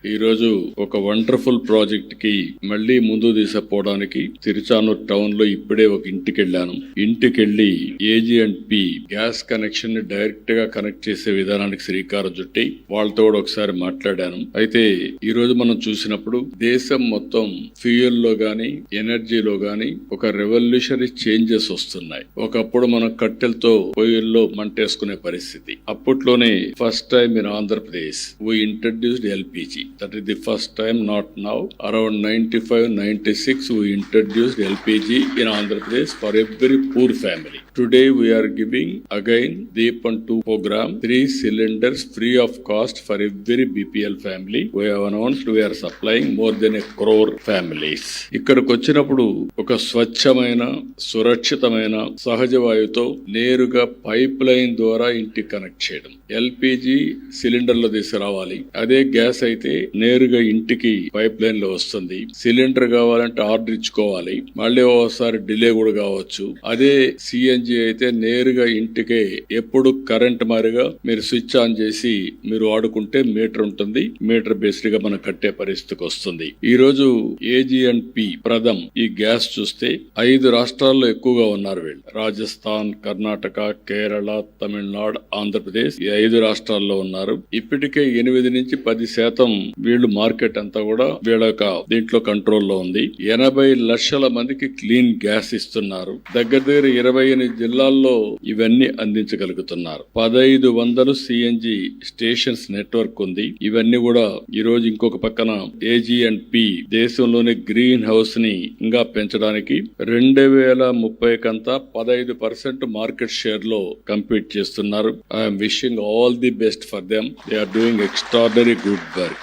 ఈ రోజు ఒక వండర్ఫుల్ ప్రాజెక్ట్ కి మళ్ళీ ముందు తీసుకుపోవడానికి తిరుచానూర్ టౌన్ లో ఇప్పుడే ఒక ఇంటికెళ్లాను. ఇంటికెళ్లి AG&P గ్యాస్ కనెక్షన్ ని డైరెక్ట్ గా కనెక్ట్ చేసే విధానానికి శ్రీకారం చుట్టి వాళ్ళతో కూడా ఒకసారి మాట్లాడాను. అయితే ఈ రోజు మనం చూసినప్పుడు దేశం మొత్తం ఫ్యూయల్ లో గాని ఎనర్జీలో గాని ఒక రెవల్యూషనరీ చేంజెస్ వస్తున్నాయి. ఒకప్పుడు మనం కట్టెలతో పొయ్యిల్లో మంటేసుకునే పరిస్థితి. అప్పట్లోనే first time in Andhra Pradesh we introduced LPG. That is the first time, not now. Around 95-96 we introduced LPG in Andhra Pradesh for every poor family. Today we are giving again Deepan 2 program, 3 cylinders free of cost for every BPL family. We have announced we are supplying more than 1 crore families. ఇక్కడికి వచ్చినప్పుడు ఒక స్వచ్ఛమైన సురక్షితమైన సహజ వాయువుతో నేరుగా pipe line ద్వారా ఇంటికి connect చేయడం. LPG సిలిండర్ లో తీసుకురావాలి. అదే గ్యాస్ అయితే నేరుగా ఇంటికి పైప్ లైన్ లో వస్తుంది. సిలిండర్ కావాలంటే ఆర్డర్ ఇచ్చుకోవాలి, మళ్ళీ ఓసారి డిలే కూడా కావచ్చు. అదే CNG అయితే నేరుగా ఇంటికే ఎప్పుడు కరెంట్ మారిగా మీరు స్విచ్ ఆన్ చేసి మీరు వాడుకుంటే మీటర్ ఉంటుంది. మీటర్ బేస్డ్ గా మనం కట్టే పరిస్థితికి వస్తుంది. ఈ రోజు AG&P ప్రథం ఈ గ్యాస్ చూస్తే 5 రాష్ట్రాల్లో ఎక్కువగా ఉన్నారు వీళ్ళు. రాజస్థాన్, కర్ణాటక, కేరళ, తమిళనాడు, ఆంధ్రప్రదేశ్ ఈ 5 రాష్ట్రాల్లో ఉన్నారు. ఇప్పటికే 8-10% వీళ్ళు మార్కెట్ అంతా కూడా వీళ్ళ దీంట్లో కంట్రోల్లో ఉంది. 80 లక్షల మందికి క్లీన్ గ్యాస్ ఇస్తున్నారు. దగ్గర 28 జిల్లాల్లో ఇవన్నీ అందించగలుగుతున్నారు. 1500 CNG స్టేషన్స్ నెట్వర్క్ ఉంది. ఇవన్నీ కూడా ఈ రోజు ఇంకొక పక్కన AG&P దేశంలోని గ్రీన్ హౌస్ ని ఇంకా పెంచడానికి 2030 కంతా 15% మార్కెట్ షేర్ లో కంపీట్ చేస్తున్నారు. I'm wishing all the best for them. They are doing extraordinary good work.